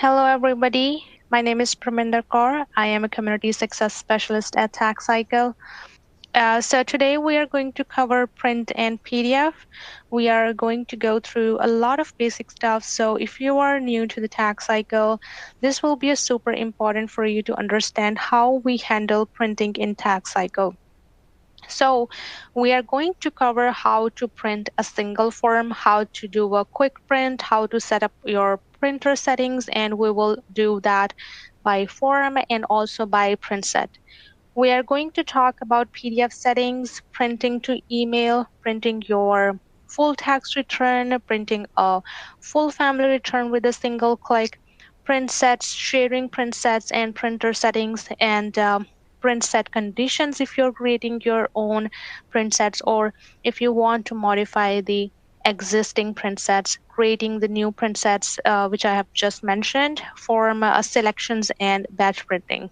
Hello, everybody. My name is Parminder Kaur. I am a community success specialist at TaxCycle. So today we are going to cover print and PDF. We are going to go through a lot of basic stuff. So if you are new to the TaxCycle, this will be super important for you to understand how we handle printing in TaxCycle. So we are going to cover how to print a single form, how to do a quick print, how to set up your printer settings, and we will do that by form and also by print set. We are going to talk about PDF settings, printing to email, printing your full tax return, printing a full family return with a single click, print sets, sharing print sets and printer settings, and print set conditions if you're creating your own print sets, or if you want to modify the existing print sets, creating the new print sets, which I have just mentioned, form selections and batch printing.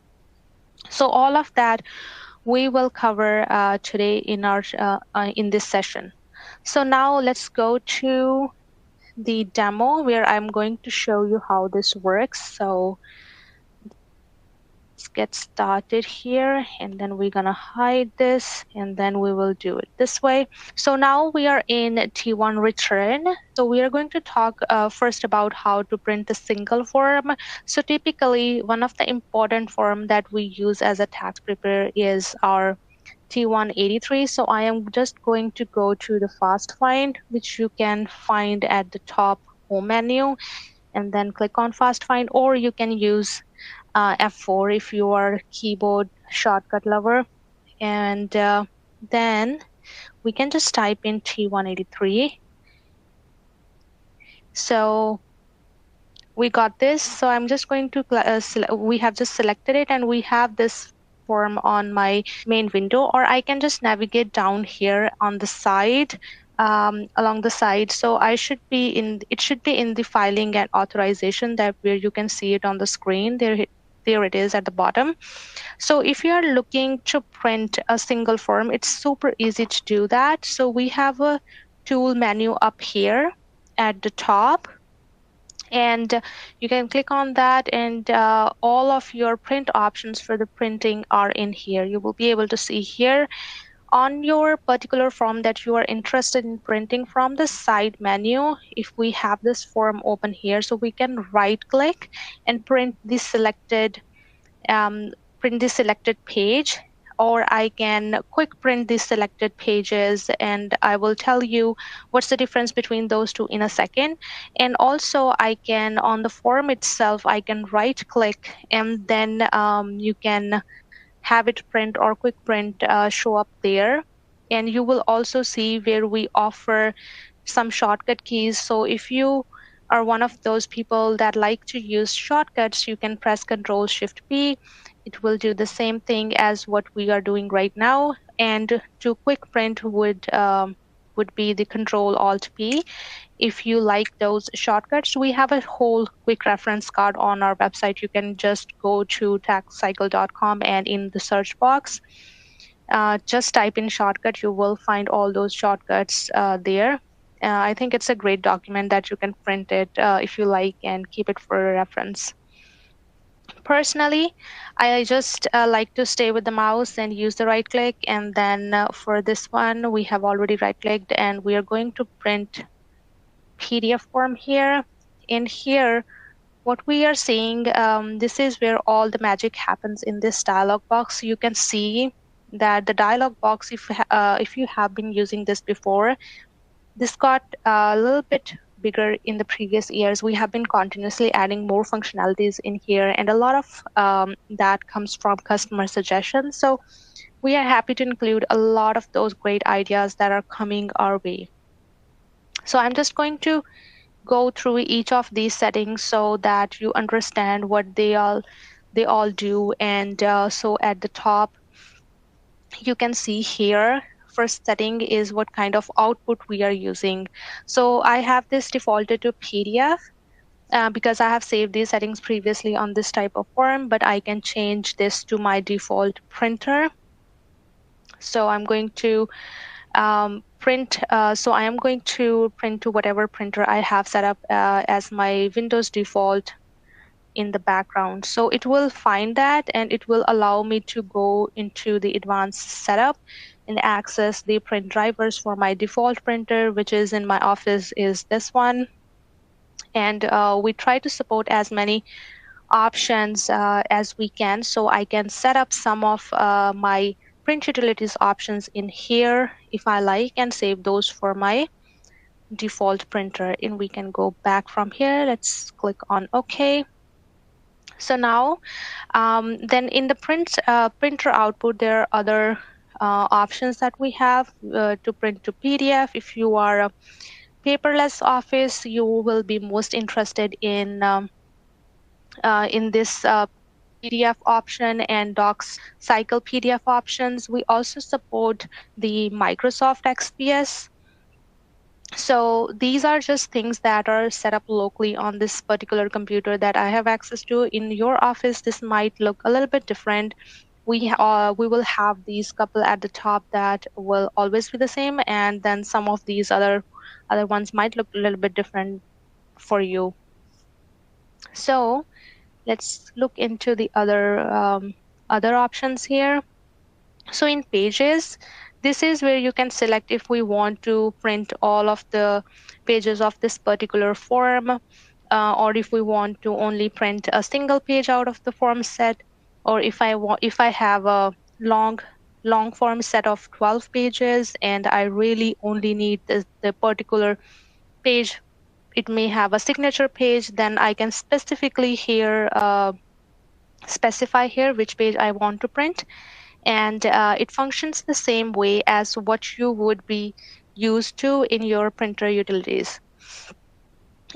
So all of that we will cover today in this session. So now let's go to the demo where I'm going to show you how this works. So let's get started here, and then we're gonna hide this, and then we will do it this way. So now we are in T1 return. So we are going to talk first about how to print a single form. So typically one of the important form that we use as a tax preparer is our T183. So I am just going to go to the fast find, which you can find at the top home menu, and then click on fast find, or you can use F4 if you are keyboard shortcut lover. And then we can just type in T183. So we got this. So I'm just going to, we have just selected it, and we have this form on my main window, or I can just navigate down here on the side, along the side. So it should be in the filing and authorization, that where you can see it on the screen. There it is at the bottom. So if you are looking to print a single form, it's super easy to do that. So we have a tool menu up here at the top, and you can click on that, and all of your print options for the printing are in here. You will be able to see here on your particular form that you are interested in printing, from the side menu. If we have this form open here, so we can right click and print the selected page, or I can quick print these selected pages, and I will tell you what's the difference between those two in a second. And also I can, on the form itself, I can right click, and then you can have it print or quick print show up there. And you will also see where we offer some shortcut keys. So if you are one of those people that like to use shortcuts, you can press Control Shift P. It will do the same thing as what we are doing right now. And to quick print would be the Control Alt P. If you like those shortcuts, we have a whole quick reference card on our website. You can just go to taxcycle.com, and in the search box, just type in shortcut. You will find all those shortcuts there. I think it's a great document that you can print it if you like, and keep it for reference. Personally, I just like to stay with the mouse and use the right click. And then for this one, we have already right clicked, and we are going to print PDF form here. In here, what we are seeing, this is where all the magic happens in this dialog box. You can see that the dialog box, if you have been using this before, this got a little bit bigger in the previous years. We have been continuously adding more functionalities in here, and a lot of that comes from customer suggestions. So we are happy to include a lot of those great ideas that are coming our way. So I'm just going to go through each of these settings so that you understand what they all do. And so at the top, you can see here, first setting is what kind of output we are using. So I have this defaulted to PDF because I have saved these settings previously on this type of form, but I can change this to my default printer. So I'm going to print. So I am going to print to whatever printer I have set up as my Windows default in the background. So it will find that, and it will allow me to go into the advanced setup and access the print drivers for my default printer, which is in my office is this one. And we try to support as many options as we can. So I can set up some of my print utilities options in here if I like, and save those for my default printer. And we can go back from here. Let's click on OK. So now, then in the printer output, there are other options that we have to print to PDF. If you are a paperless office, you will be most interested in this PDF option and TaxCycle PDF options. We also support the Microsoft XPS. So these are just things that are set up locally on this particular computer that I have access to. In your office, this might look a little bit different. We will have these couple at the top that will always be the same, and then some of these other ones might look a little bit different for you. So let's look into the other options here. So in Pages, this is where you can select if we want to print all of the pages of this particular form, or if we want to only print a single page out of the form set, or if I have a long form set of 12 pages and I really only need the particular page. It may have a signature page, then I can specifically here specify here which page I want to print. And it functions the same way as what you would be used to in your printer utilities.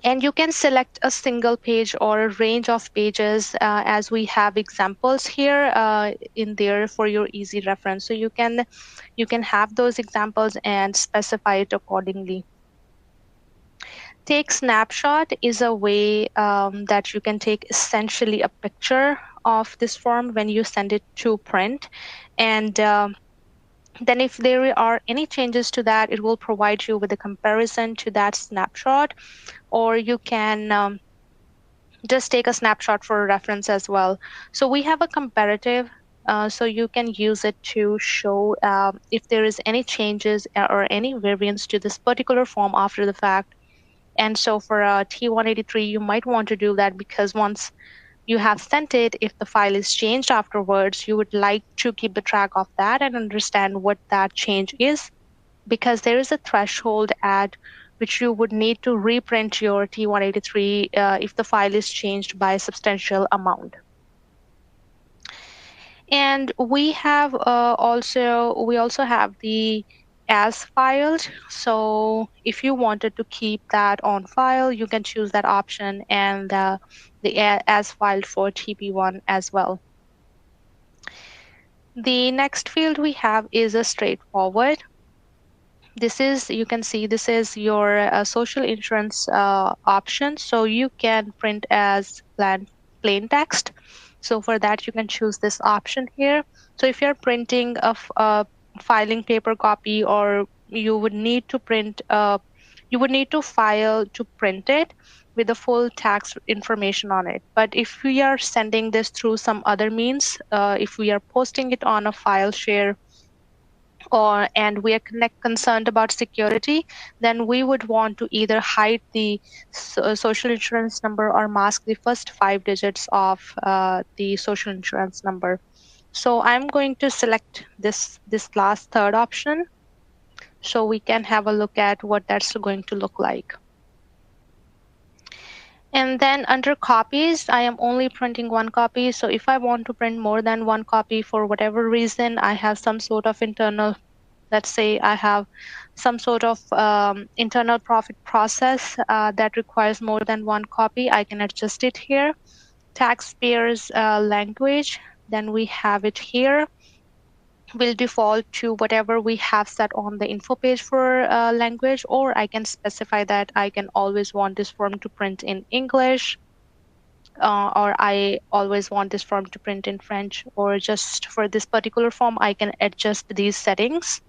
And you can select a single page or a range of pages, as we have examples here in there for your easy reference. So you can have those examples and specify it accordingly. Take snapshot is a way that you can take essentially a picture of this form when you send it to print. And then if there are any changes to that, it will provide you with a comparison to that snapshot, or you can just take a snapshot for reference as well. So we have a comparative, so you can use it to show if there is any changes or any variance to this particular form after the fact. And so for a T183, you might want to do that because once you have sent it, if the file is changed afterwards, you would like to keep the track of that and understand what that change is, because there is a threshold at which you would need to reprint your T183 if the file is changed by a substantial amount. And we also have the as filed. So if you wanted to keep that on file, you can choose that option, and the as filed for TP1 as well. The next field we have is a straightforward. This is, you can see, this is your social insurance option. So you can print as plain text. So for that, you can choose this option here. So if you're printing a filing paper copy, or you would need to file to print it with the full tax information on it. But if we are sending this through some other means, if we are posting it on a file share, and we are concerned about security, then we would want to either hide the social insurance number or mask the first 5 digits of the social insurance number. So I'm going to select this last third option, so we can have a look at what that's going to look like. And then under copies, I am only printing one copy. So if I want to print more than one copy for whatever reason, I have some sort of internal, let's say I have some sort of internal profit process that requires more than one copy, I can adjust it here. Taxpayers language, then we have it here. Will default to whatever we have set on the info page for language, or I can specify that I can always want this form to print in English, or I always want this form to print in French, or just for this particular form, I can adjust these settings.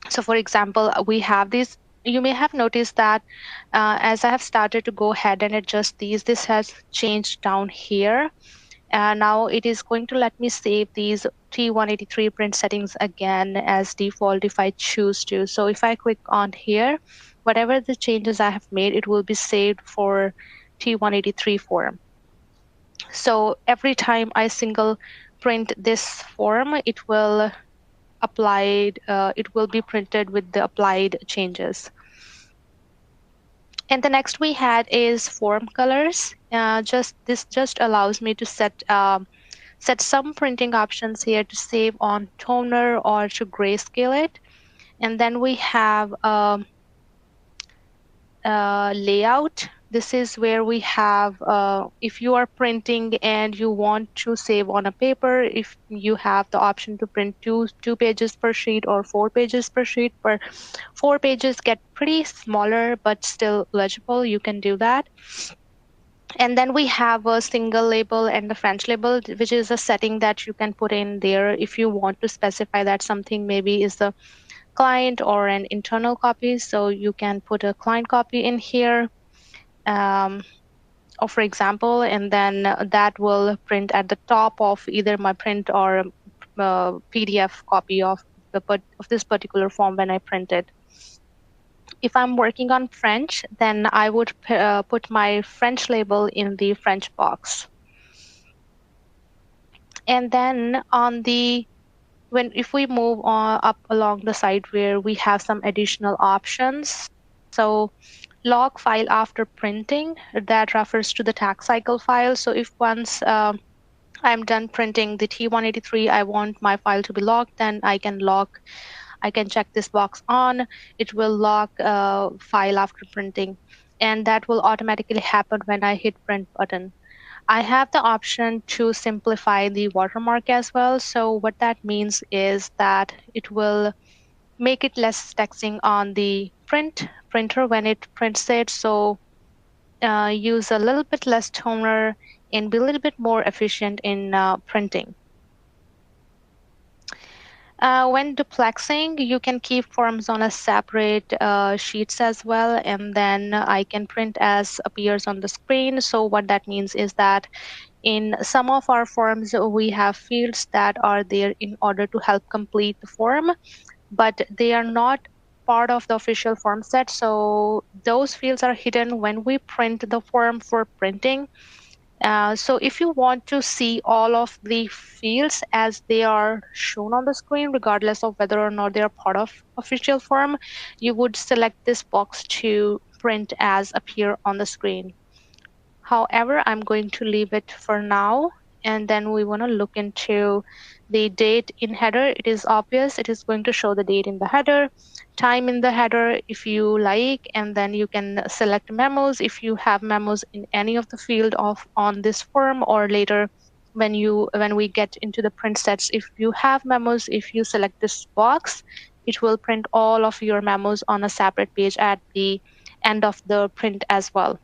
So for example, we have these you may have noticed that as I have started to go ahead and adjust these, this has changed down here. Now it is going to let me save these T183 print settings again as default if I choose to. So if I click on here, whatever the changes I have made, it will be saved for T183 form. So every time I single print this form, it will it will be printed with the applied changes. And the next we had is form colors. This just allows me to set some printing options here to save on toner or to grayscale it. And then we have layout. This is where we have, if you are printing and you want to save on a paper, if you have the option to print two pages per sheet or 4 pages per sheet. Per 4 pages get pretty smaller but still legible, you can do that. And then we have a single label and the French label, which is a setting that you can put in there if you want to specify that something maybe is the client or an internal copy. So you can put a client copy in here, or for example, and then that will print at the top of either my print or PDF copy of this particular form when I print it. If I'm working on French, then I would put my French label in the French box. And then on the if we move on up along the side where we have some additional options. So log file after printing, that refers to the TaxCycle file. So if once I'm done printing the T183, I want my file to be logged, then I can check this box on. It will log file after printing, and that will automatically happen when I hit print button. I have the option to simplify the watermark as well. So what that means is that it will make it less taxing on the printer when it prints it. So use a little bit less toner and be a little bit more efficient in printing. When duplexing, you can keep forms on a separate sheets as well, and then I can print as appears on the screen. So what that means is that in some of our forms, we have fields that are there in order to help complete the form, but they are not part of the official form set. So those fields are hidden when we print the form for printing. So if you want to see all of the fields as they are shown on the screen, regardless of whether or not they are part of official form, you would select this box to print as appear on the screen. However, I'm going to leave it for now, and then we want to look into the date in header. It is obvious, it is going to show the date in the header, time in the header if you like, and then you can select memos if you have memos in any of the field on this form, or later when we get into the print sets, if you have memos, if you select this box, it will print all of your memos on a separate page at the end of the print as well.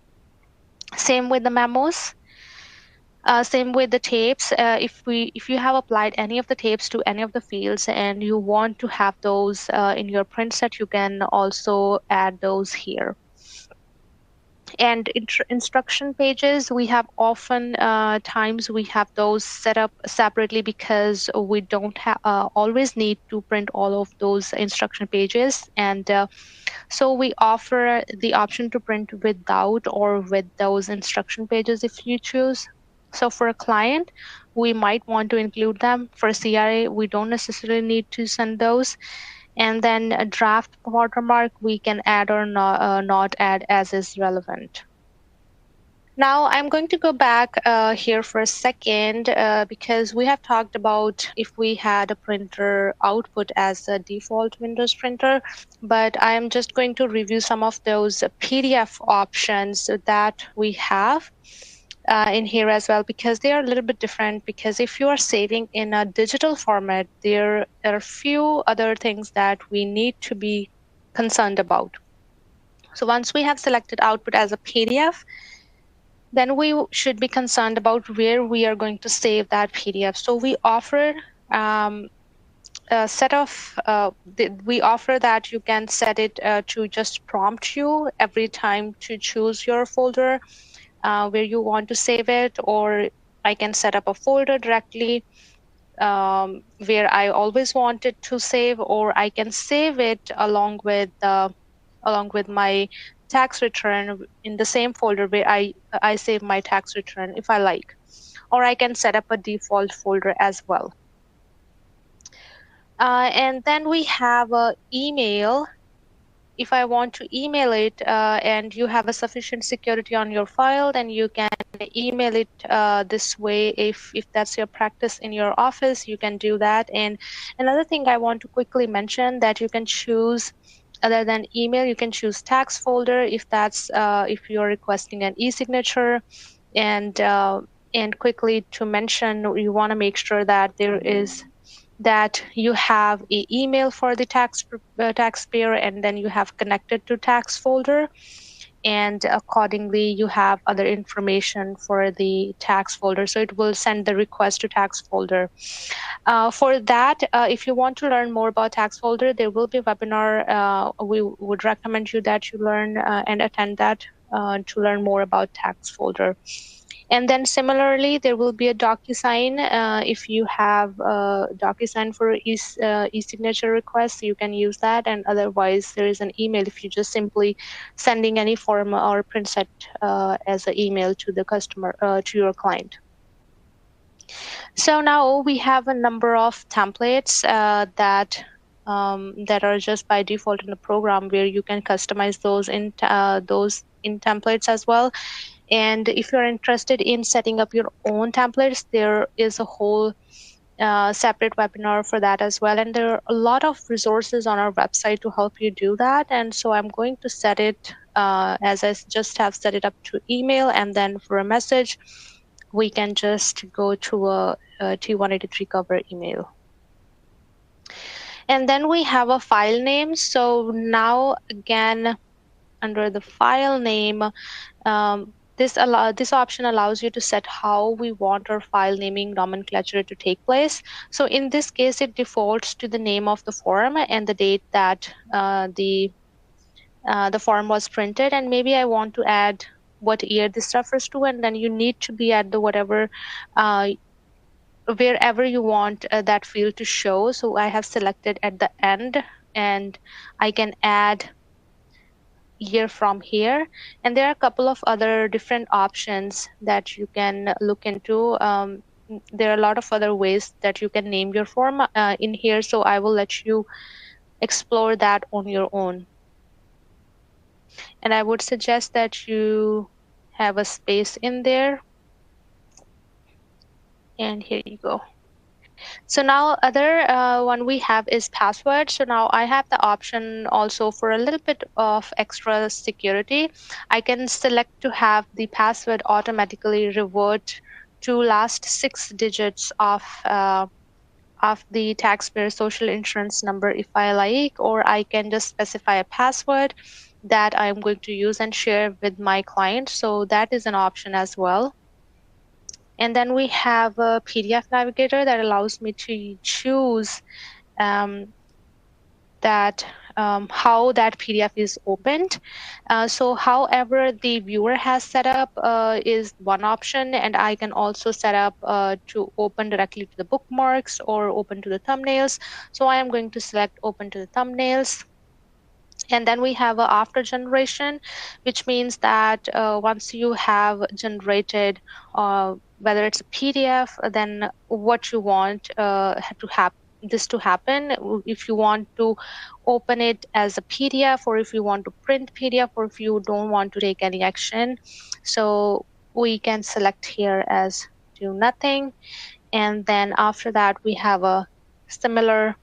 Same with the memos. Same with the tapes. If you have applied any of the tapes to any of the fields and you want to have those in your print set, you can also add those here. And instruction pages, we have often times we have those set up separately because we don't always need to print all of those instruction pages, and so we offer the option to print without or with those instruction pages if you choose. So for a client, we might want to include them. For CRA, we don't necessarily need to send those. And then a draft watermark, we can add or not add as is relevant. Now I'm going to go back here for a second because we have talked about if we had a printer output as a default Windows printer, but I am just going to review some of those PDF options that we have in here as well, because they are a little bit different. Because if you are saving in a digital format, there are a few other things that we need to be concerned about. So once we have selected output as a PDF, then we should be concerned about where we are going to save that PDF. So we offer we offer that you can set it to just prompt you every time to choose your folder where you want to save it, or I can set up a folder directly where I always wanted to save, or I can save it along with my tax return in the same folder where I save my tax return if I like, or I can set up a default folder as well. And then we have email. If I want to email it and you have a sufficient security on your file, then you can email it this way. If that's your practice in your office, you can do that. And another thing I want to quickly mention, that you can choose, other than email, you can choose tax folder if that's if you're requesting an e-signature. And quickly to mention, you want to make sure that you have an email for the taxpayer, and then you have connected to tax folder, and accordingly you have other information for the tax folder, so it will send the request to tax folder. For that, if you want to learn more about tax folder, there will be a webinar. We would recommend you that you learn and attend that to learn more about tax folder. And then similarly, there will be a DocuSign. If you have a DocuSign for e-signature requests, you can use that. And otherwise, there is an email if you just simply sending any form or print set as an email to the customer, to your client. So now we have a number of templates that are just by default in the program, where you can customize those in templates as well. And if you're interested in setting up your own templates, there is a whole separate webinar for that as well. And there are a lot of resources on our website to help you do that. And so I'm going to set it as I just have set it up to email, and then for a message, we can just go to a T183 cover email. And then we have a file name. So now again, under the file name, this option allows you to set how we want our file naming nomenclature to take place. So in this case, it defaults to the name of the form and the date that the form was printed. And maybe I want to add what year this refers to, and then you need to be at the whatever wherever you want that field to show. So I have selected at the end, and I can add year from here. And there are a couple of other different options that you can look into. There are a lot of other ways that you can name your form in here, so I will let you explore that on your own. And I would suggest that you have a space in there. And here you go. So now other one we have is password. So now I have the option also for a little bit of extra security. I can select to have the password automatically revert to last 6 digits of the taxpayer social insurance number if I like, or I can just specify a password that I'm going to use and share with my client. So that is an option as well. And then we have a PDF navigator that allows me to choose how that PDF is opened. So however the viewer has set up is one option, and I can also set up to open directly to the bookmarks or open to the thumbnails. So I am going to select open to the thumbnails. And then we have a after generation, which means that once you have generated whether it's a PDF, then what you want to happen. If you want to open it as a PDF, or if you want to print PDF, or if you don't want to take any action, so we can select here as do nothing. And then after that, we have a similar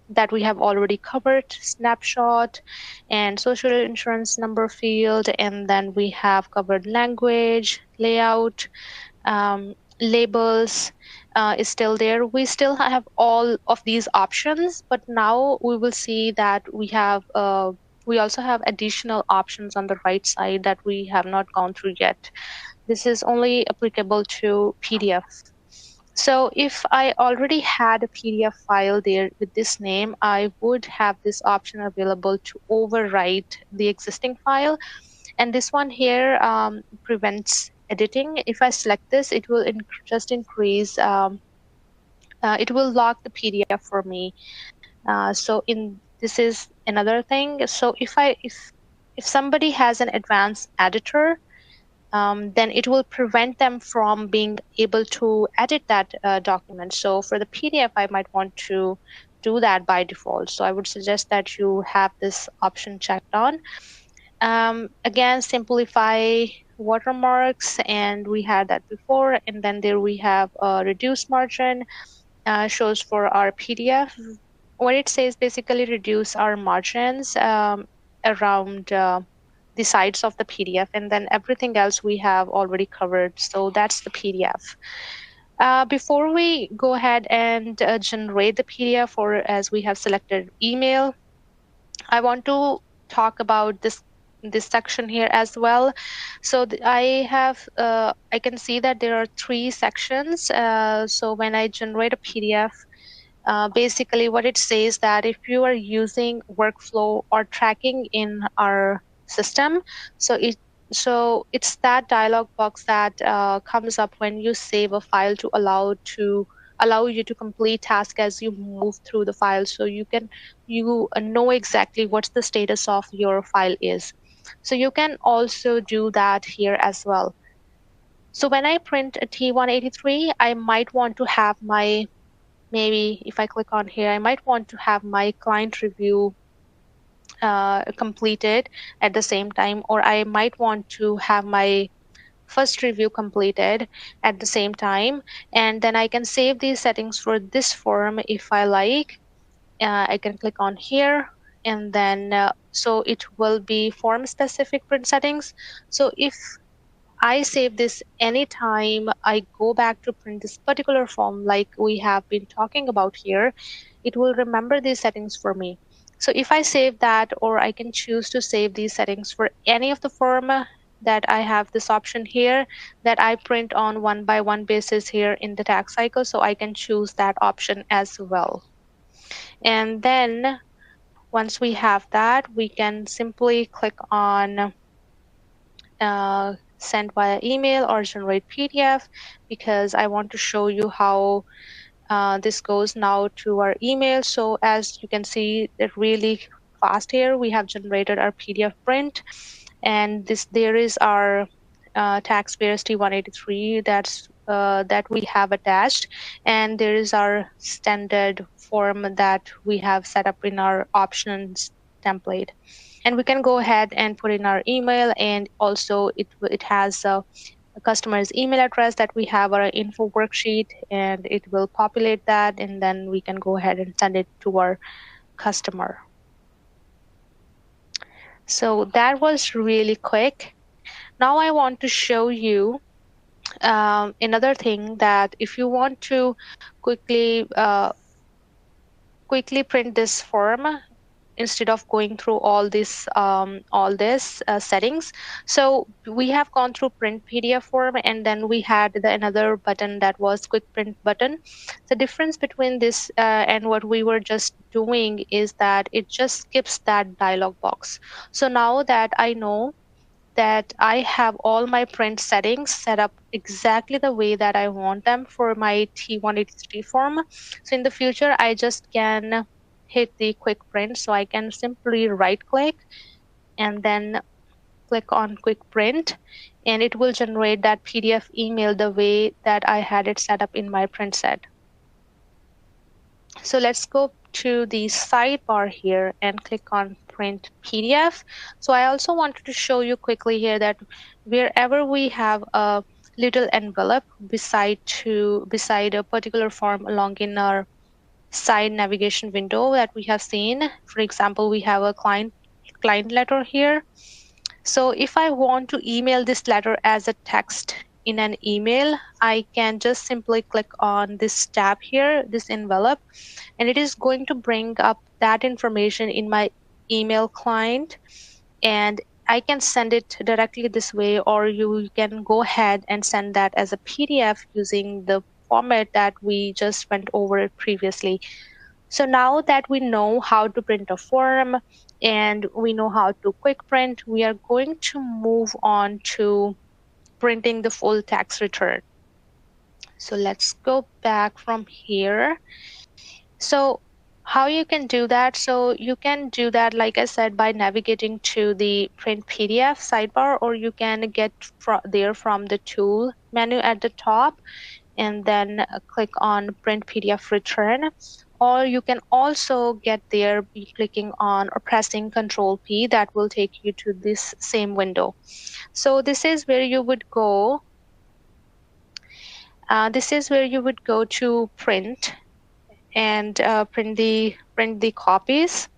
that we have already covered, snapshot and social insurance number field. And then we have covered language, layout, labels is still there. We still have all of these options, but now we will see that we also have additional options on the right side that we have not gone through yet. This is only applicable to PDF. So if I already had a PDF file there with this name, I would have this option available to overwrite the existing file. And this one here prevents editing. If I select this, it will just increase, it will lock the PDF for me. So in this is another thing. So if somebody has an advanced editor, then it will prevent them from being able to edit that document. So for the PDF, I might want to do that by default. So I would suggest that you have this option checked on. Again, simplify watermarks, and we had that before. And then there we have a reduce margin, shows for our PDF. What it says basically reduce our margins around the sides of the PDF, and then everything else we have already covered. So that's the PDF. Before we go ahead and generate the PDF, or as we have selected email, I want to talk about this section here as well. So I can see that there are three sections. So when I generate a PDF, basically what it says that if you are using workflow or tracking in our system, so it's that dialog box that comes up when you save a file to allow you to complete task as you move through the file, so you know exactly what's the status of your file is. So you can also do that here as well. So when I print a T183, I might want to have my, maybe if I click on here, I might want to have my client review completed at the same time, or I might want to have my first review completed at the same time. And then I can save these settings for this form if I like. I can click on here, and then so it will be form specific print settings. So if I save this anytime I go back to print this particular form, like we have been talking about here, it will remember these settings for me. So if I save that, or I can choose to save these settings for any of the form that I have this option here that I print on one by one basis here in the TaxCycle. So I can choose that option as well. And then once we have that, we can simply click on send via email or generate PDF, because I want to show you how this goes now to our email. So as you can see, it really fast here. We have generated our PDF print, and there is our taxpayers T183 that we have attached, and there is our standard form that we have set up in our options template. And we can go ahead and put in our email, and also it has a customer's email address that we have our info worksheet, and it will populate that, and then we can go ahead and send it to our customer. So that was really quick. Now I want to show you another thing, that if you want to quickly print this form instead of going through all this settings. So we have gone through print PDF form, and then we had another button that was quick print button. The difference between this and what we were just doing is that it just skips that dialog box. So now that I know that I have all my print settings set up exactly the way that I want them for my T183 form, so in the future I just can hit the quick print. So I can simply right click and then click on quick print, and it will generate that PDF email the way that I had it set up in my print set. So let's go to the sidebar here and click on print PDF. So I also wanted to show you quickly here that wherever we have a little envelope beside a particular form along in our side navigation window that we have seen, for example, we have a client letter here. So if I want to email this letter as a text in an email, I can just simply click on this tab here, this envelope, and it is going to bring up that information in my email client, and I can send it directly this way, or you can go ahead and send that as a PDF using the format that we just went over previously. So now that we know how to print a form and we know how to quick print, we are going to move on to printing the full tax return. So let's go back from here. So how you can do that? So you can do that, like I said, by navigating to the print PDF sidebar, or you can get there from the tool menu at the top and then click on print PDF return. Or you can also get there by clicking on or pressing Control P. That will take you to this same window. So this is where you would go. This is where you would go to print and print the copies.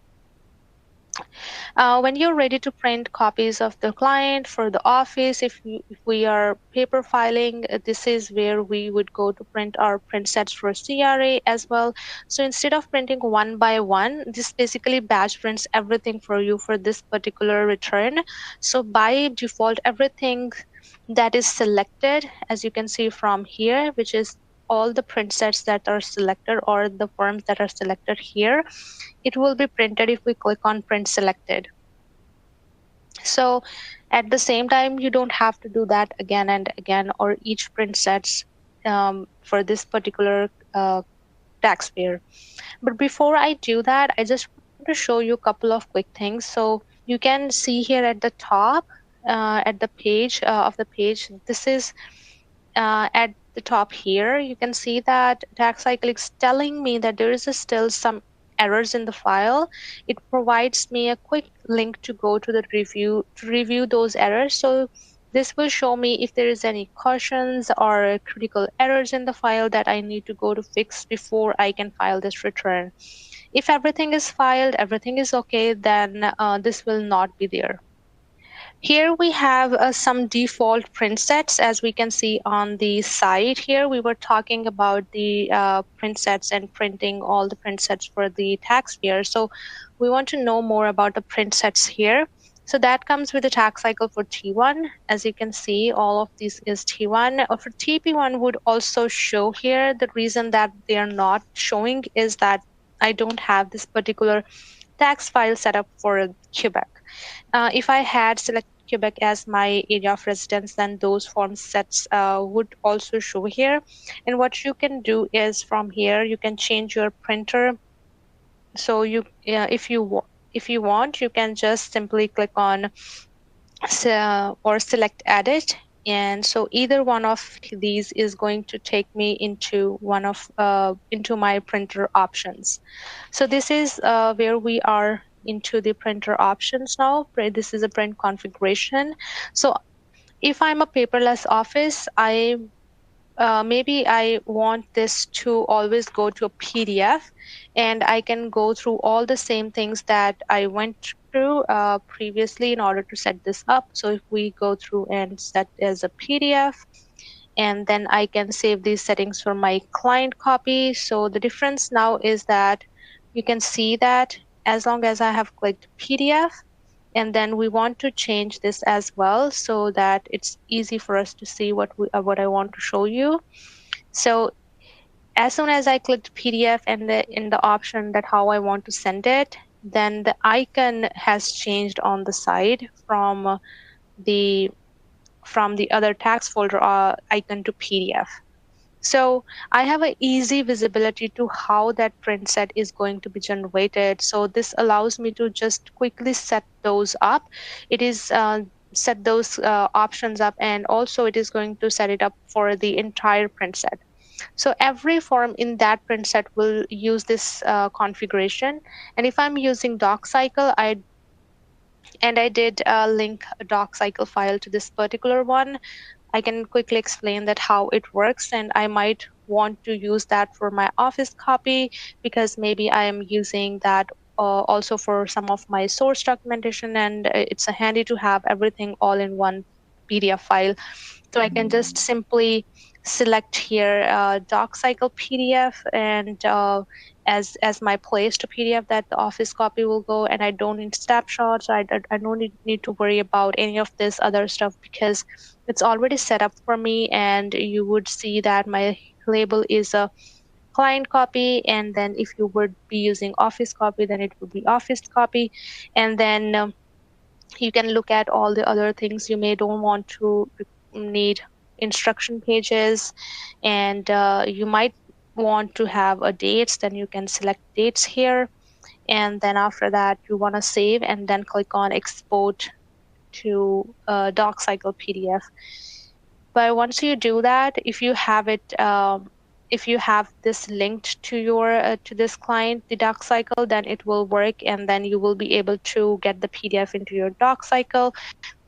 When you're ready to print copies of the client for the office, if we are paper filing, this is where we would go to print our print sets for CRA as well. So instead of printing one by one, this basically batch prints everything for you for this particular return. So by default, everything that is selected, as you can see from here, which is all the print sets that are selected or the forms that are selected here, it will be printed if we click on print selected. So at the same time, you don't have to do that again and again, or each print sets for this particular taxpayer. But before I do that, I just want to show you a couple of quick things. So you can see here at the top, at the page of the page, this is at the top here, you can see that TaxCycle is telling me that there is still some errors in the file. It provides me a quick link to go to the review to review those errors. So this will show me if there is any cautions or critical errors in the file that I need to go to fix before I can file this return. If everything is filed, everything is okay, then this will not be there. Here we have some default print sets. As we can see on the side here, we were talking about the print sets and printing all the print sets for the taxpayer. So we want to know more about the print sets here. So that comes with the TaxCycle for T1. As you can see, all of these is T1. For TP1 would also show here. The reason that they are not showing is that I don't have this particular tax file set up for Quebec. If I had selected Quebec as my area of residence, then those form sets would also show here. And what you can do is from here, you can change your printer. So you, if you want, you can just simply click on or select edit. And so either one of these is going to take me into one of into my printer options. So this is where we are into the printer options now. This is a print configuration. So if I'm a paperless office, maybe I want this to always go to a PDF, and I can go through all the same things that I went through previously in order to set this up. So if we go through and set as a PDF, and then I can save these settings for my client copy. So the difference now is that you can see that as long as I have clicked PDF, and then we want to change this as well so that it's easy for us to see what I want to show you. So as soon as I clicked PDF and in the option that how I want to send it, then the icon has changed on the side from the other tax folder icon to PDF. So I have an easy visibility to how that print set is going to be generated. So this allows me to just quickly set those up. It is set those options up, and also it is going to set it up for the entire print set. So every form in that print set will use this configuration. And if I'm using TaxCycle, I did link a TaxCycle file to this particular one. I can quickly explain that how it works, and I might want to use that for my office copy because maybe I am using that also for some of my source documentation, and it's handy to have everything all in one PDF file. So I can just simply select here TaxCycle PDF and as my place to PDF that the office copy will go, and I don't need snapshots. I don't need to worry about any of this other stuff because it's already set up for me, and you would see that my label is a client copy, and then if you would be using office copy, then it would be office copy, and then you can look at all the other things you may don't want to need instruction pages, and you might want to have a dates, then you can select dates here, and then after that you want to save and then click on export to TaxCycle PDF. But once you do that, if you have it if you have this linked to your to this client, the TaxCycle, then it will work, and then you will be able to get the PDF into your TaxCycle,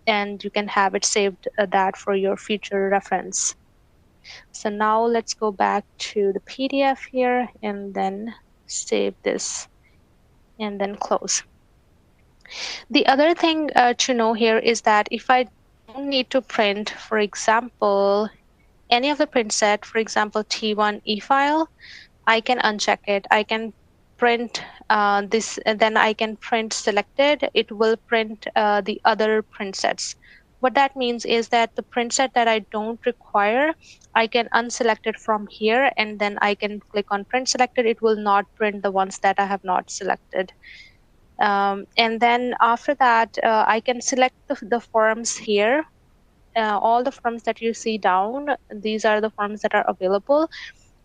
and you can have it saved that for your future reference. So now let's go back to the PDF here and then save this and then close. The other thing to know here is that if I don't need to print, for example, any of the print set, for example, T1 e-file, I can uncheck it. I can print this, and then I can print selected. It will print the other print sets. What that means is that the print set that I don't require, I can unselect it from here, and then I can click on print selected. It will not print the ones that I have not selected. And then after that, I can select the forms here. All the forms that you see down, these are the forms that are available,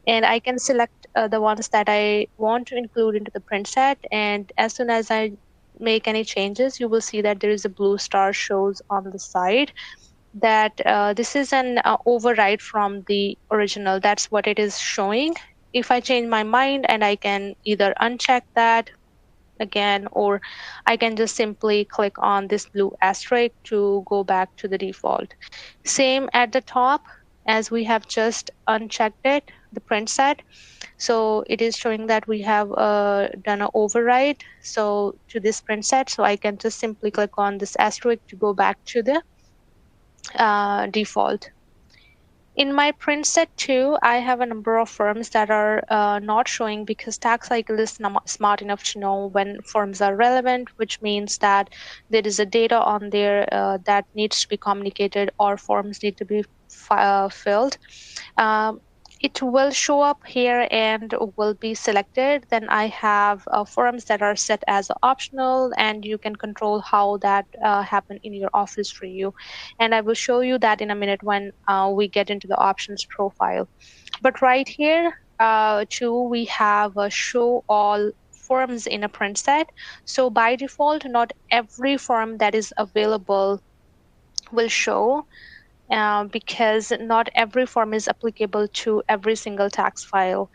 and I can select the ones that I want to include into the print set, and as soon as I make any changes, you will see that there is a blue star shows on the side that this is an override from the original. That's what it is showing. If I change my mind, and I can either uncheck that again, or I can just simply click on this blue asterisk to go back to the default. Same at the top, as we have just unchecked it, the print set. So it is showing that we have done an override so to this print set. So I can just simply click on this asterisk to go back to the default. In my print set too, I have a number of firms that are not showing because TaxCycle is not smart enough to know when forms are relevant, which means that there is a data on there that needs to be communicated or forms need to be filled. It will show up here and will be selected. Then I have forms that are set as optional, and you can control how that happen in your office for you. And I will show you that in a minute when we get into the options profile. But right here, too, we have a show all forms in a print set. So by default, not every form that is available will show. Because not every form is applicable to every single tax file.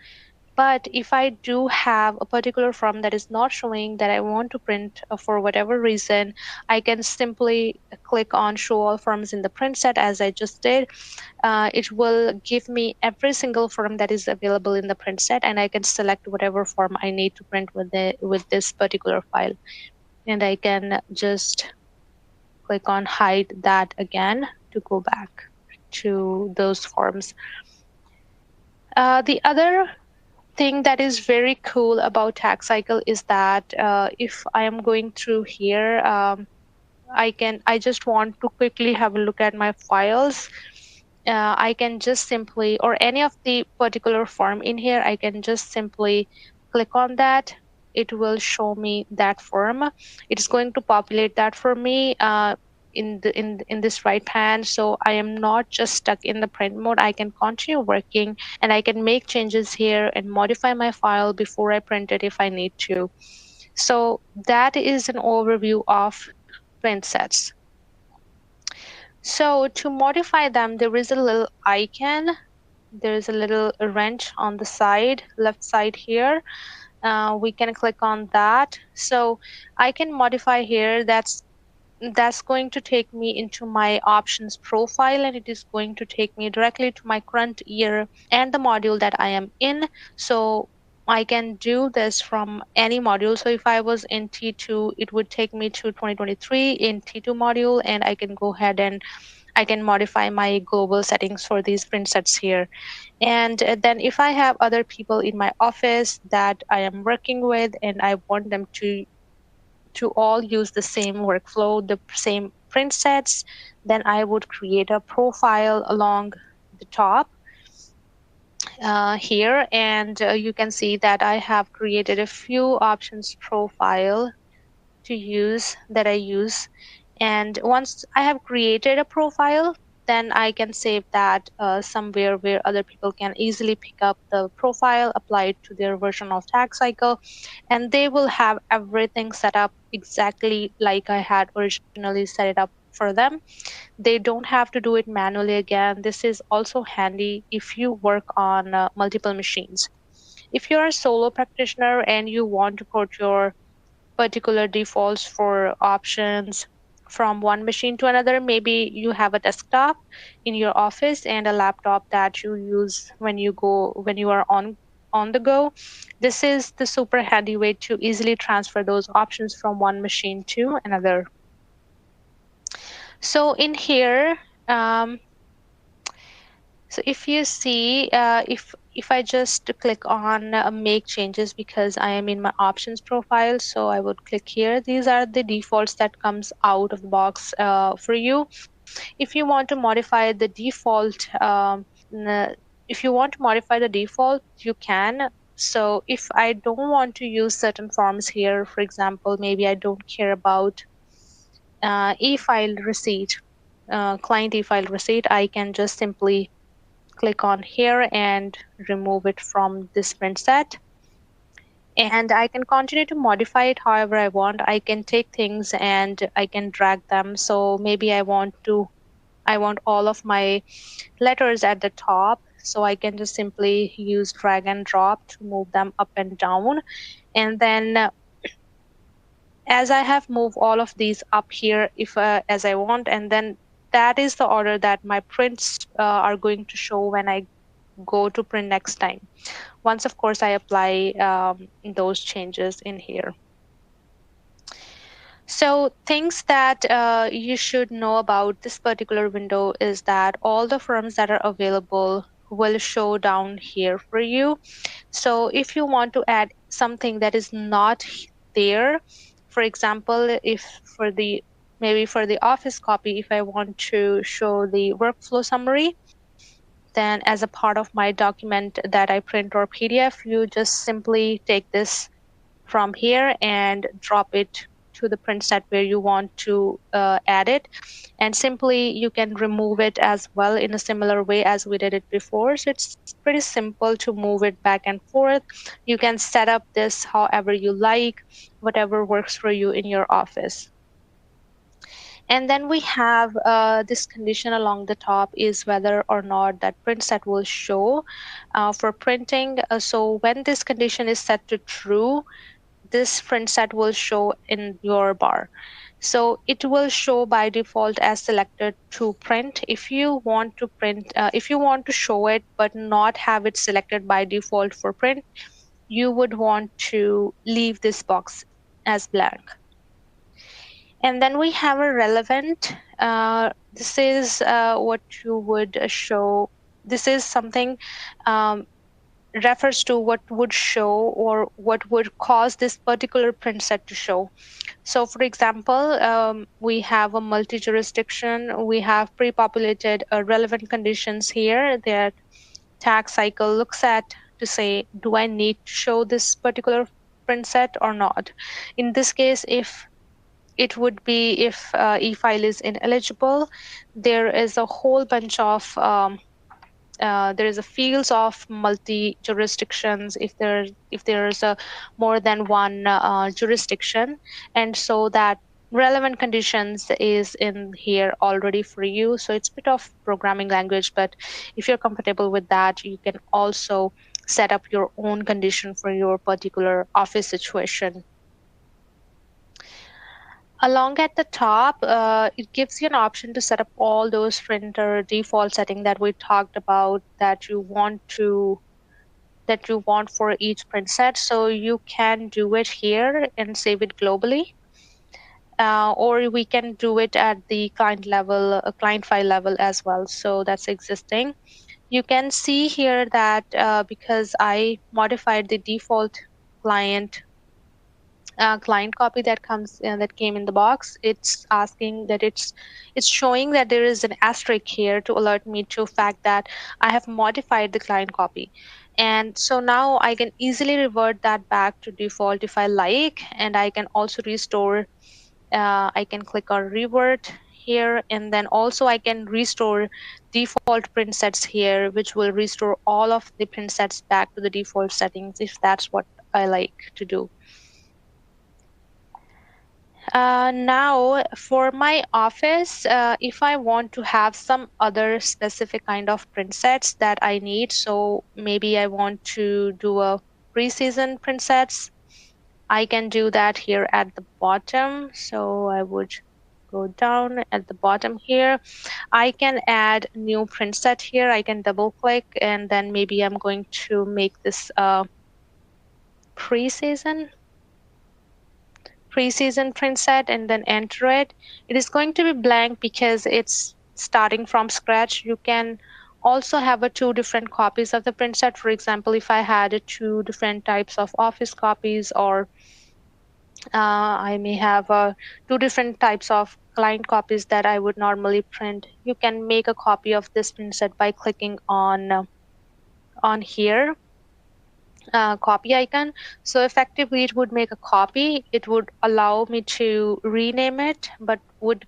But if I do have a particular form that is not showing that I want to print for whatever reason, I can simply click on show all forms in the print set as I just did. It will give me every single form that is available in the print set, and I can select whatever form I need to print with this particular file. And I can just click on hide that again to go back to those forms. The other thing that is very cool about TaxCycle is that if I am going through here, I just want to quickly have a look at my files. I can just simply, or any of the particular form in here, I can just simply click on that. It will show me that form. It's going to populate that for me in this right pan, so I am not just stuck in the print mode. I can continue working, and I can make changes here and modify my file before I print it if I need to. So that is an overview of print sets. So to modify them, there is a little icon. There is a little wrench on the side, left side here. We can click on that. So I can modify here. That's going to take me into my options profile, and it is going to take me directly to my current year and the module that I am in. So I can do this from any module. So if I was in T2, it would take me to 2023 in T2 module, and I can go ahead and I can modify my global settings for these print sets here. And then if I have other people in my office that I am working with and I want them to all use the same workflow, the same print sets, then I would create a profile along the top here. And you can see that I have created a few options profile to use that I use. And once I have created a profile, then I can save that somewhere where other people can easily pick up the profile, apply it to their version of TaxCycle, and they will have everything set up exactly like I had originally set it up for them. They don't have to do it manually again. This is also handy if you work on multiple machines. If you're a solo practitioner and you want to put your particular defaults for options from one machine to another. Maybe you have a desktop in your office and a laptop that you use when you are on the go. This is the super handy way to easily transfer those options from one machine to another. So in here, so if you see, if I just click on make changes, because I am in my options profile, so I would click here. These are the defaults that comes out of the box for you. If you want to modify the default, if you want to modify the default, you can. So if I don't want to use certain forms here, for example, maybe I don't care about e-file receipt, client e-file receipt, I can just simply click on here and remove it from this print set. And I can continue to modify it however I want. I can take things and I can drag them. So maybe I want all of my letters at the top. So I can just simply use drag and drop to move them up and down. And then as I have moved all of these up here if as I want, and then that is the order that my prints are going to show when I go to print next time. Once, of course, I apply those changes in here. So things that you should know about this particular window is that all the firms that are available will show down here for you. So if you want to add something that is not there, for example, if for the maybe for the office copy, if I want to show the workflow summary, then as a part of my document that I print or PDF, you just simply take this from here and drop it to the print set where you want to add it. And simply you can remove it as well in a similar way as we did it before. So it's pretty simple to move it back and forth. You can set up this however you like, whatever works for you in your office. And then we have this condition along the top is whether or not that print set will show for printing. So when this condition is set to true, this print set will show in your bar. So it will show by default as selected to print. If you want to print, if you want to show it but not have it selected by default for print, you would want to leave this box as blank. And then we have a relevant. This is what you would show. This is something refers to what would show or what would cause this particular print set to show. So for example, we have a multi-jurisdiction. We have pre-populated relevant conditions here that TaxCycle looks at to say, do I need to show this particular print set or not? In this case, if it would be if e-file is ineligible, there is a whole bunch of there is a fields of multi jurisdictions if there's a more than one jurisdiction, and so that relevant conditions is in here already for you. So it's a bit of programming language, but if you're comfortable with that, you can also set up your own condition for your particular office situation. Along at the top, it gives you an option to set up all those printer default settings that we talked about that you want for each print set. So you can do it here and save it globally. or we can do it at the client level, client file level as well. So that's existing. You can see here that because I modified the default client client copy that comes that came in the box, it's asking that it's showing that there is an asterisk here to alert me to fact that I have modified the client copy. And so now I can easily revert that back to default if I like, and I can also restore. I can click on revert here, and then also I can restore default print sets here, which will restore all of the print sets back to the default settings if that's what I like to do. Now for my office, if I want to have some other specific kind of print sets that I need, so maybe I want to do a pre-season print sets, I can do that here at the bottom. So I would go down at the bottom here. I can add new print set here. I can double click, and then maybe I'm going to make this pre-season preseason print set and then enter it. It is going to be blank because it's starting from scratch. You can also have two different copies of the print set. For example, if I had two different types of office copies, or I may have two different types of client copies that I would normally print, you can make a copy of this print set by clicking on here copy icon. So effectively it would make a copy. It would allow me to rename it, but would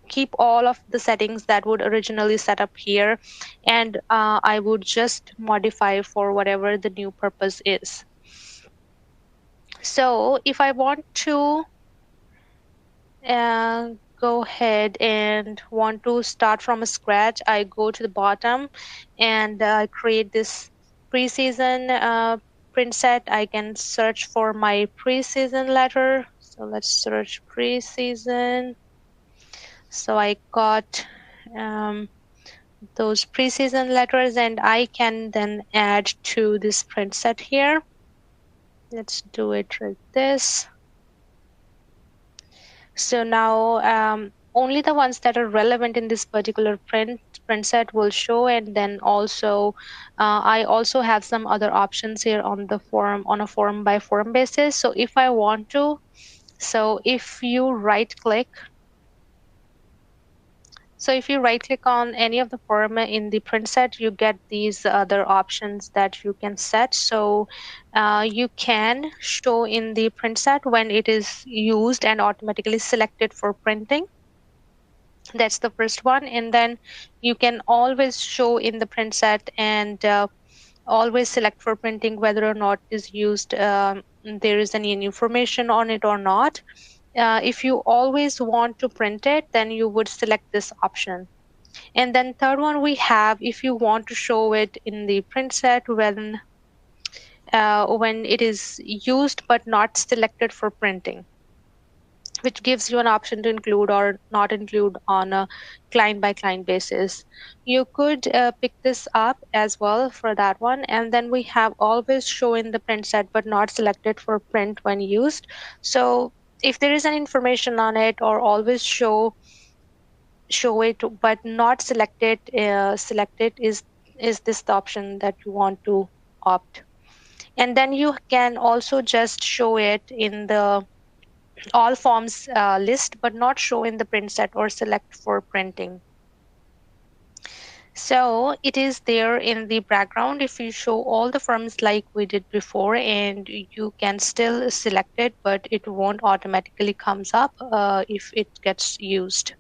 keep all of the settings that would originally set up here, and I would just modify for whatever the new purpose is. So if I want to go ahead and want to start from scratch, I go to the bottom and create this preseason print set. I can search for my preseason letter. So let's search preseason. So I got those preseason letters, and I can then add to this print set here. Let's do it like this. So now only the ones that are relevant in this particular print set will show, and then also I also have some other options here on the form on a form by form basis. So if I want to, so if you right click on any of the form in the print set, you get these other options that you can set. So you can show in the print set when it is used and automatically selected for printing. That's the first one. And then you can always show in the print set and always select for printing whether or not is used, there is any information on it or not. If you always want to print it, then you would select this option. And then third one we have, if you want to show it in the print set when it is used but not selected for printing, which gives you an option to include or not include on a client by client basis. You could pick this up as well for that one. And then we have always show in the print set but not selected for print when used. So if there is an information on it, or always show it but not selected, selected is this the option that you want to opt. And then you can also just show it in the all forms list but not show in the print set or select for printing. So it is there in the background if you show all the forms like we did before, and you can still select it, but it won't automatically comes up if it gets used.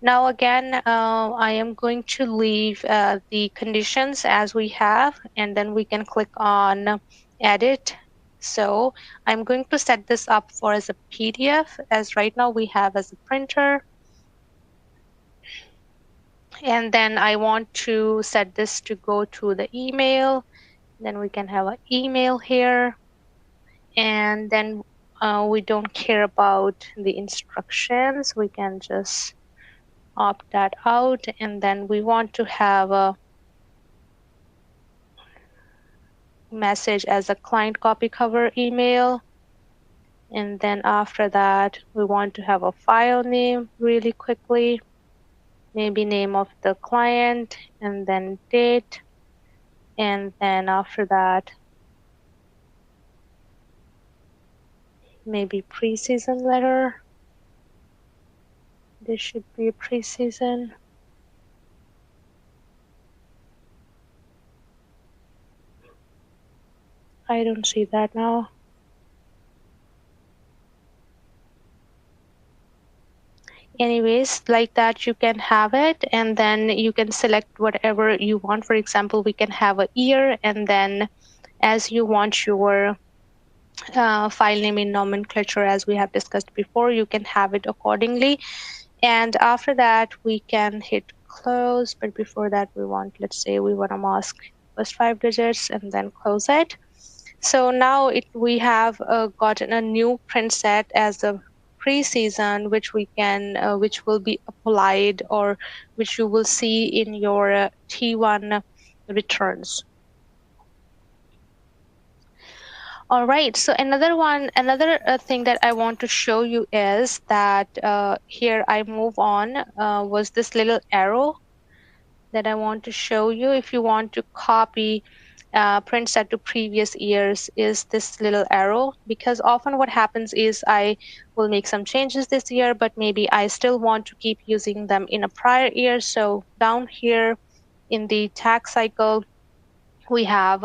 Now again, I am going to leave the conditions as we have, and then we can click on edit. So I'm going to set this up for as a PDF, as right now we have as a printer. And then I want to set this to go to the email. Then we can have an email here. And then we don't care about the instructions. We can just opt that out. And then we want to have a message as a client copy cover email. And then after that, we want to have a file name really quickly, maybe name of the client, and then date. And then after that, maybe pre-season letter. This should be a pre-season. I don't see that now. Anyways, like that, you can have it, and then you can select whatever you want. For example, we can have a year, and then as you want your file name in nomenclature, as we have discussed before, you can have it accordingly. And after that, we can hit close. But before that, let's say we want to mask first 5 digits and then close it. So now we have gotten a new print set as a pre-season, which will be applied, or which you will see in your T1 returns. All right, so another thing that I want to show you is that here I move on was this little arrow that I want to show you. If you want to copy print set to previous years, is this little arrow, because often what happens is I will make some changes this year, but maybe I still want to keep using them in a prior year. So down here in the tax cycle, we have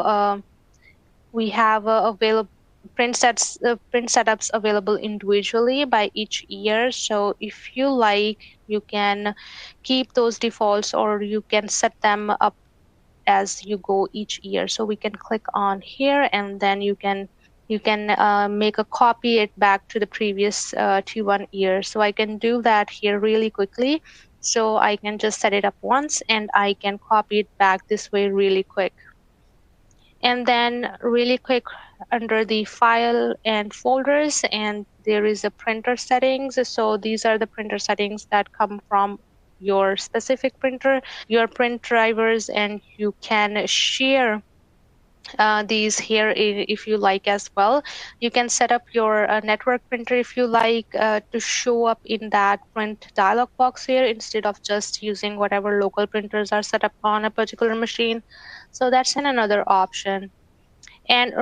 available print setups available individually by each year. So if you like, you can keep those defaults, or you can set them up as you go each year. So we can click on here, and then you can make a copy it back to the previous T1 year. So I can do that here really quickly. So I can just set it up once, and I can copy it back this way really quick. And then really quick, under the file and folders, and there is a printer settings. So these are the printer settings that come from your specific printer, your print drivers, and you can share these here if you like as well. You can set up your network printer if you like to show up in that print dialog box here, instead of just using whatever local printers are set up on a particular machine. So that's another option. And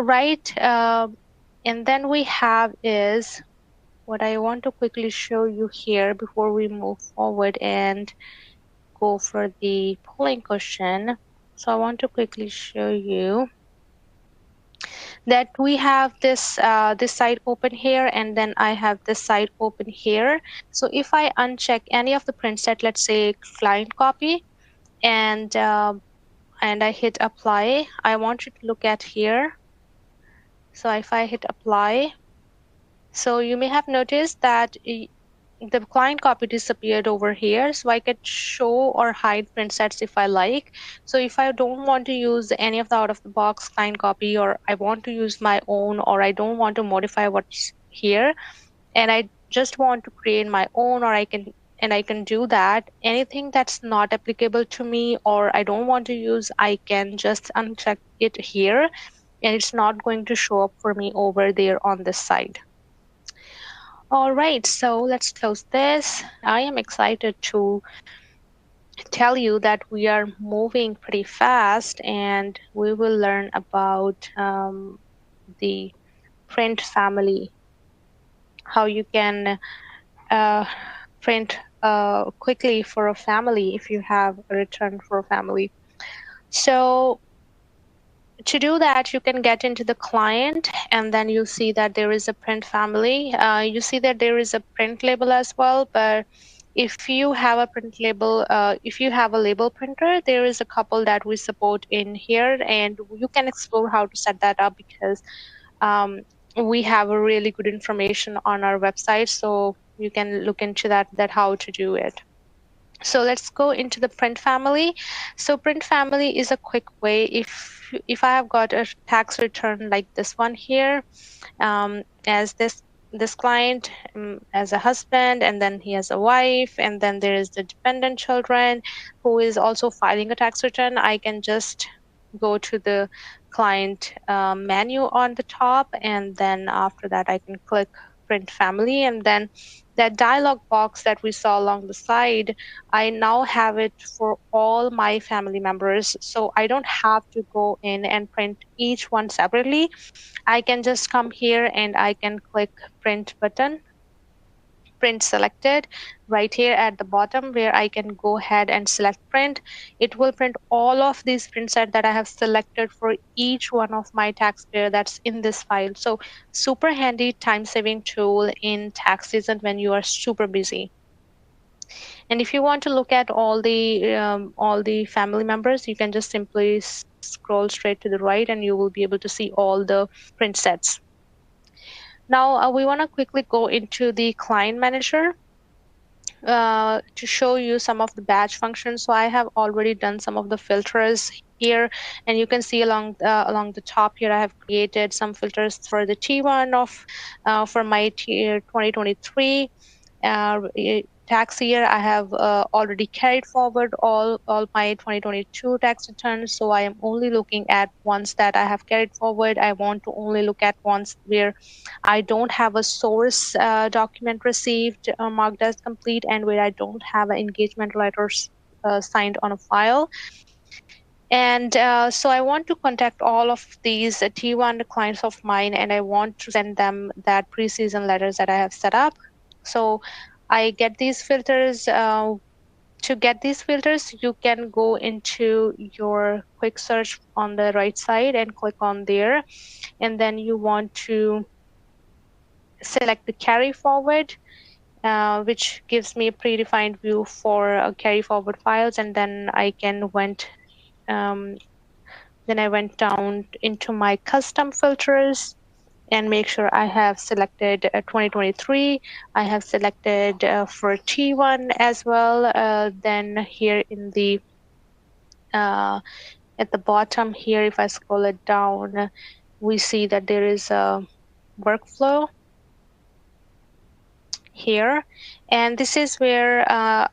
and then we have is what I want to quickly show you here before we move forward and go for the polling question. So I want to quickly show you that we have this site open here, and then I have this site open here. So if I uncheck any of the print set, let's say client copy, and I hit apply, I want you to look at here. So if I hit apply, so you may have noticed that the client copy disappeared over here. So I could show or hide print sets if I like. So if I don't want to use any of the out of the box client copy, or I want to use my own, or I don't want to modify what's here, and I just want to create my own, or I can do that. Anything that's not applicable to me, or I don't want to use, I can just uncheck it here, and it's not going to show up for me over there on this side. All right, so let's close this. I am excited to tell you that we are moving pretty fast, and we will learn about the print family, how you can print quickly for a family if you have a return for a family. So to do that, you can get into the client, and then you see that there is a print family. You see that there is a print label as well, but if you have a print label, if you have a label printer, there is a couple that we support in here, and you can explore how to set that up, because we have a really good information on our website, so you can look into that how to do it. So let's go into the print family. So print family is a quick way. If I have got a tax return like this one here, as this client as a husband, and then he has a wife, and then there is the dependent children who is also filing a tax return, I can just go to the client menu on the top, and then after that I can click print family. And then that dialog box that we saw along the side, I now have it for all my family members. So I don't have to go in and print each one separately. I can just come here and I can click print button, print selected right here at the bottom, where I can go ahead and select print. It will print all of these print set that I have selected for each one of my taxpayer that's in this file. So super handy time saving tool in tax season when you are super busy. And if you want to look at all the family members, you can just simply scroll straight to the right and you will be able to see all the print sets. Now we want to quickly go into the client manager to show you some of the batch functions. So I have already done some of the filters here, and you can see along the top here I have created some filters for the T1 of for my 2023 tax year. I have already carried forward all my 2022 tax returns, so I am only looking at ones that I have carried forward. I want to only look at ones where I don't have a source document received marked as complete, and where I don't have an engagement letter signed on a file. And so I want to contact all of these T1 clients of mine, and I want to send them that pre-season letters that I have set up. So I get these filters. To get these filters, you can go into your quick search on the right side and click on there. And then you want to select the carry forward, which gives me a predefined view for carry forward files. And then I went down into my custom filters and make sure I have selected 2023. I have selected for T1 as well. Then here in the at the bottom here, if I scroll it down, we see that there is a workflow here, and this is where I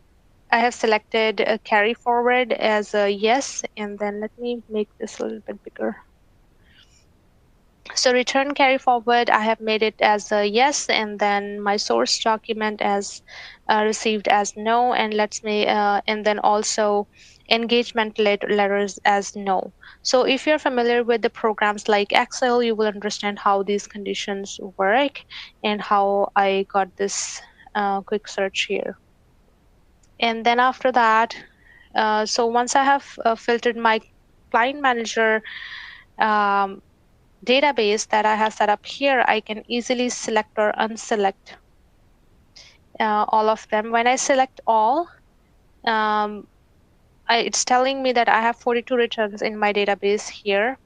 have selected a carry forward as a yes, and then let me make this a little bit bigger. So return carry forward, I have made it as a yes, and then my source document as received as no, and and then also engagement letters as no. So if you're familiar with the programs like Excel, you will understand how these conditions work and how I got this quick search here. And then after that, so once I have filtered my client manager database that I have set up here, I can easily select or unselect all of them. When I select all, it's telling me that I have 42 returns in my database here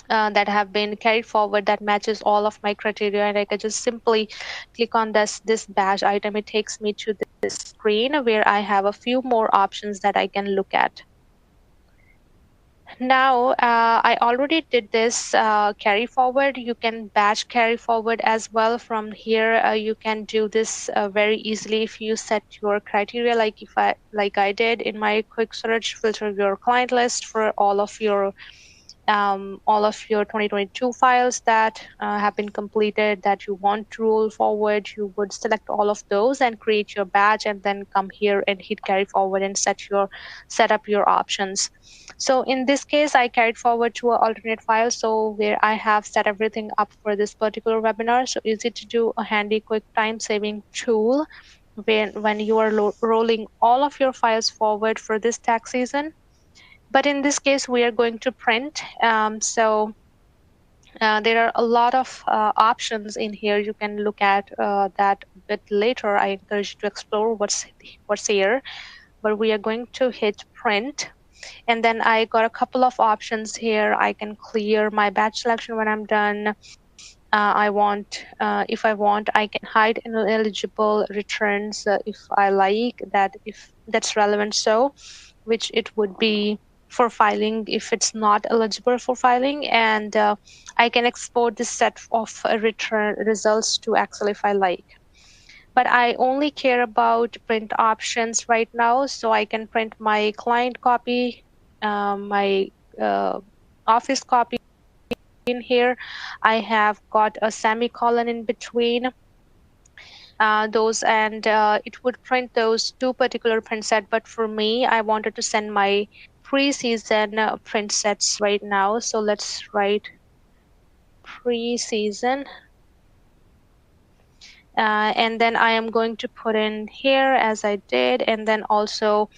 that have been carried forward that matches all of my criteria, and I can just simply click on this badge item. It takes me to this screen where I have a few more options that I can look at. Now, I already did this carry forward. You can batch carry forward as well from here. You can do this very easily if you set your criteria, like I did in my quick search, filter your client list for all of your 2022 files that have been completed that you want to roll forward. You would select all of those and create your batch, and then come here and hit carry forward and set up your options. So in this case, I carried forward to an alternate file, so where I have set everything up for this particular webinar. So easy to do, a handy, quick, time-saving tool when you are rolling all of your files forward for this tax season. But in this case, we are going to print. So there are a lot of options in here. You can look at that a bit later. I encourage you to explore what's here. But we are going to hit print. And then I got a couple of options here. I can clear my batch selection when I'm done. If I want, I can hide ineligible returns if I like that, if that's relevant. So, which it would be for filing if it's not eligible for filing, and I can export this set of return results to Excel if I like. But I only care about print options right now, so I can print my client copy, my office copy in here. I have got a semicolon in between. those, and it would print those two particular print set. But for me, I wanted to send my pre-season print sets right now. So let's write pre-season. And then I am going to put in here as I did, and then also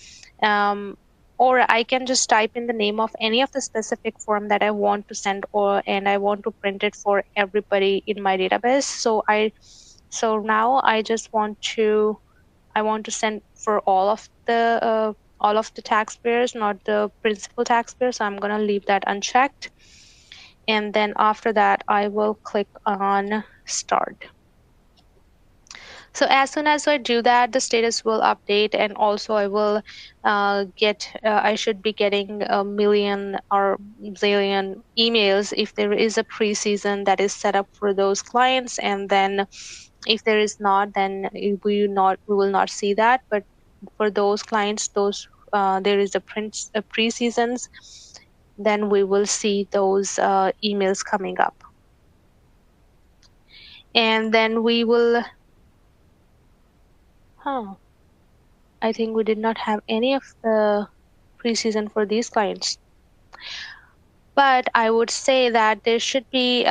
or I can just type in the name of any of the specific form that I want to send, and I want to print it for everybody in my database. So now I want to send for all of the taxpayers, not the principal taxpayers. So I'm going to leave that unchecked. And then after that, I will click on start. So as soon as I do that, the status will update, and also I will I should be getting a million or zillion emails if there is a pre-season that is set up for those clients. And then if there is not, then we will not see that. But for those clients, those there is a pre-seasons, then we will see those emails coming up. And then we will, I think we did not have any of the pre-season for these clients. But I would say that there should be,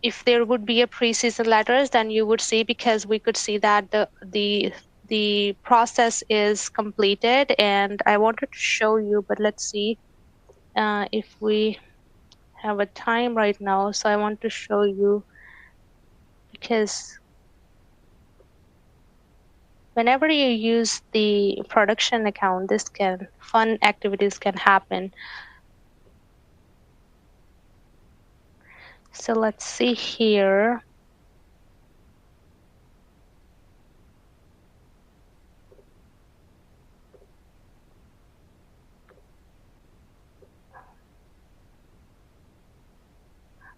if there would be a pre-season letters, then you would see, because we could see that the process is completed. And I wanted to show you, but let's see if we have a time right now. So I want to show you, because whenever you use the production account, fun activities can happen. So let's see here.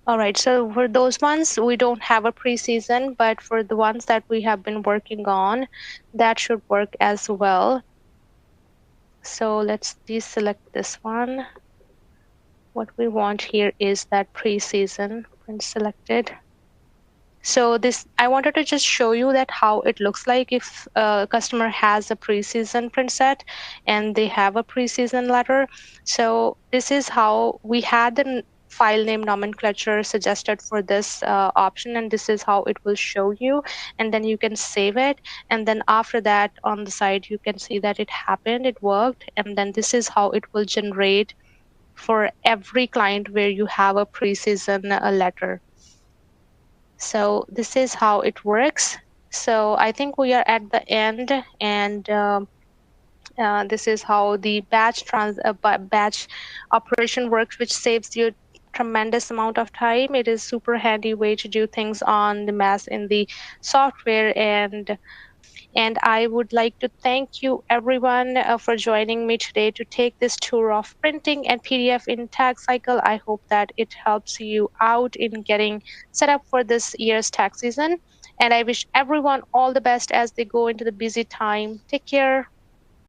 All right, so for those ones, we don't have a pre-season, but for the ones that we have been working on, that should work as well. So let's deselect this one. What we want here is that pre-season print selected. So I wanted to just show you that how it looks like if a customer has a pre-season print set and they have a pre-season letter. So this is how we had the file name nomenclature suggested for this option, and this is how it will show you. And then you can save it, and then after that on the side you can see that it happened, it worked. And then this is how it will generate for every client where you have a pre-season letter. So this is how it works. So I think we are at the end, and this is how the batch operation works, which saves you tremendous amount of time. It is super handy way to do things on the mass in the software. And I would like to thank you everyone for joining me today to take this tour of printing and PDF in TaxCycle. I hope that it helps you out in getting set up for this year's tax season. And I wish everyone all the best as they go into the busy time. Take care.